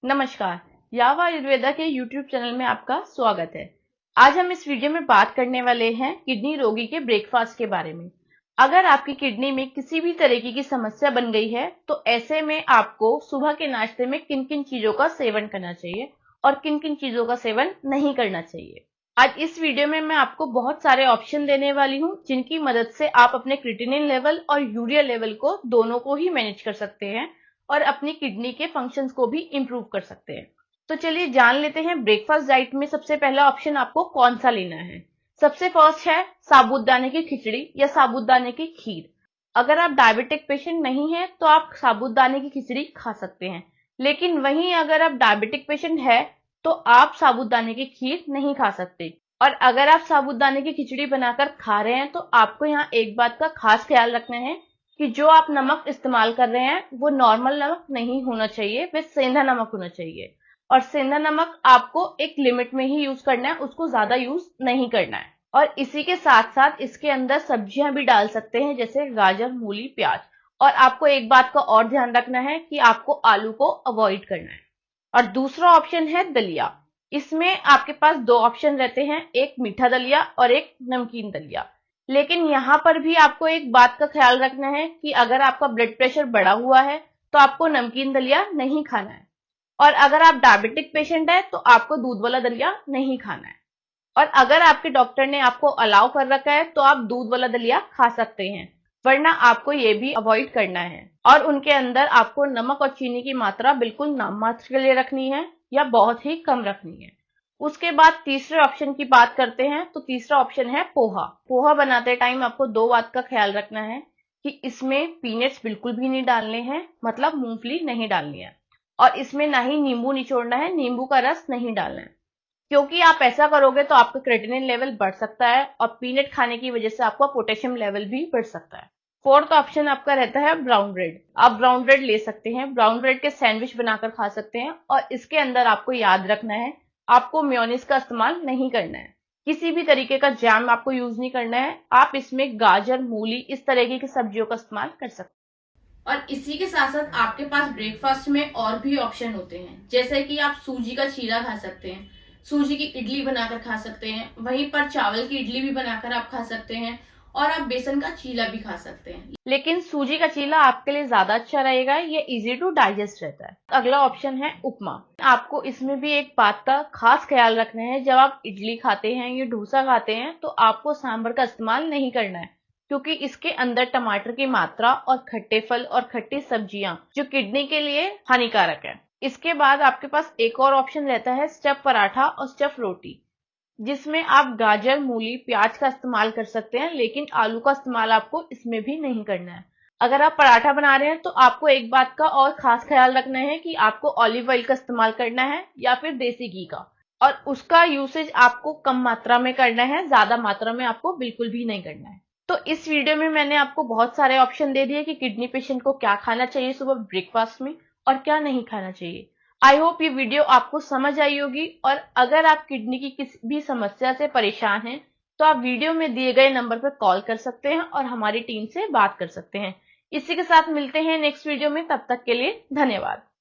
नमस्कार। यावा आयुर्वेदा के YouTube चैनल में आपका स्वागत है। आज हम इस वीडियो में बात करने वाले हैं किडनी रोगी के ब्रेकफास्ट के बारे में। अगर आपकी किडनी में किसी भी तरीके की समस्या बन गई है तो ऐसे में आपको सुबह के नाश्ते में किन किन चीजों का सेवन करना चाहिए और किन किन चीजों का सेवन नहीं करना चाहिए। आज इस वीडियो में मैं आपको बहुत सारे ऑप्शन देने वाली हूँ जिनकी मदद से आप अपने क्रिएटिनिन लेवल और यूरिया लेवल को दोनों को ही मैनेज कर सकते हैं और अपनी किडनी के फंक्शंस को भी इंप्रूव कर सकते हैं। तो चलिए जान लेते हैं ब्रेकफास्ट डाइट में सबसे पहला ऑप्शन आपको कौन सा लेना है। सबसे फर्स्ट है साबूदाने की खिचड़ी या साबूदाने की खीर। अगर आप डायबिटिक पेशेंट नहीं है तो आप साबूदाने की खिचड़ी खा सकते हैं, लेकिन वहीं अगर आप डायबिटिक पेशेंट है तो आप साबूदाने की खीर नहीं खा सकते। और अगर आप साबूदाने की खिचड़ी बनाकर खा रहे हैं तो आपको यहाँ एक बात का खास ख्याल रखना है कि जो आप नमक इस्तेमाल कर रहे हैं वो नॉर्मल नमक नहीं होना चाहिए, वे सेंधा नमक होना चाहिए। और सेंधा नमक आपको एक लिमिट में ही यूज करना है, उसको ज्यादा यूज नहीं करना है। और इसी के साथ साथ इसके अंदर सब्जियां भी डाल सकते हैं जैसे गाजर, मूली, प्याज। और आपको एक बात का और ध्यान रखना है कि आपको आलू को अवॉइड करना है। और दूसरा ऑप्शन है दलिया। इसमें आपके पास दो ऑप्शन रहते हैं, एक मीठा दलिया और एक नमकीन दलिया। लेकिन यहाँ पर भी आपको एक बात का ख्याल रखना है कि अगर आपका ब्लड प्रेशर बढ़ा हुआ है तो आपको नमकीन दलिया नहीं खाना है। और अगर आप डायबिटिक पेशेंट है तो आपको दूध वाला दलिया नहीं खाना है। और अगर आपके डॉक्टर ने आपको अलाउ कर रखा है तो आप दूध वाला दलिया खा सकते हैं, वरना आपको ये भी अवॉइड करना है। और उनके अंदर आपको नमक और चीनी की मात्रा बिल्कुल नाम मात्र के लिए रखनी है या बहुत ही कम रखनी है। उसके बाद तीसरे ऑप्शन की बात करते हैं तो तीसरा ऑप्शन है पोहा। पोहा बनाते टाइम आपको दो बात का ख्याल रखना है कि इसमें पीनट्स बिल्कुल भी नहीं डालने हैं, मतलब मूंगफली नहीं डालनी है। और इसमें ना ही नींबू निचोड़ना है, नींबू का रस नहीं डालना है, क्योंकि आप ऐसा करोगे तो आपका क्रेटिनिन लेवल बढ़ सकता है और पीनट खाने की वजह से आपका पोटेशियम लेवल भी बढ़ सकता है। फोर्थ ऑप्शन आपका रहता है ब्राउन ब्रेड। आप ब्राउन ब्रेड ले सकते हैं, ब्राउन ब्रेड के सैंडविच बनाकर खा सकते हैं। और इसके अंदर आपको याद रखना है, आपको मेयोनीज का इस्तेमाल नहीं करना है, किसी भी तरीके का जैम आपको यूज नहीं करना है। आप इसमें गाजर, मूली, इस तरीके की सब्जियों का इस्तेमाल कर सकते हैं। और इसी के साथ साथ आपके पास ब्रेकफास्ट में और भी ऑप्शन होते हैं, जैसे कि आप सूजी का चीला खा सकते हैं, सूजी की इडली बनाकर खा सकते हैं, वहीं पर चावल की इडली भी बनाकर आप खा सकते हैं, और आप बेसन का चीला भी खा सकते हैं। लेकिन सूजी का चीला आपके लिए ज्यादा अच्छा रहेगा, ये इजी टू डाइजेस्ट रहता है। अगला ऑप्शन है उपमा। आपको इसमें भी एक बात का खास ख्याल रखना है, जब आप इडली खाते हैं या डोसा खाते हैं तो आपको सांभर का इस्तेमाल नहीं करना है, क्योंकि इसके अंदर टमाटर की मात्रा और खट्टे फल और खट्टी सब्जियां जो किडनी के लिए हानिकारक है। इसके बाद आपके पास एक और ऑप्शन रहता है स्टफ पराठा और स्टफ रोटी, जिसमें आप गाजर, मूली, प्याज का इस्तेमाल कर सकते हैं, लेकिन आलू का इस्तेमाल आपको इसमें भी नहीं करना है। अगर आप पराठा बना रहे हैं तो आपको एक बात का और खास ख्याल रखना है कि आपको ऑलिव ऑयल का इस्तेमाल करना है या फिर देसी घी का, और उसका यूसेज आपको कम मात्रा में करना है, ज्यादा मात्रा में आपको बिल्कुल भी नहीं करना है। तो इस वीडियो में मैंने आपको बहुत सारे ऑप्शन दे दिए कि किडनी पेशेंट को क्या खाना चाहिए सुबह ब्रेकफास्ट में और क्या नहीं खाना चाहिए। आई होप ये वीडियो आपको समझ आई होगी। और अगर आप किडनी की किसी भी समस्या से परेशान हैं तो आप वीडियो में दिए गए नंबर पर कॉल कर सकते हैं और हमारी टीम से बात कर सकते हैं। इसी के साथ मिलते हैं नेक्स्ट वीडियो में, तब तक के लिए धन्यवाद।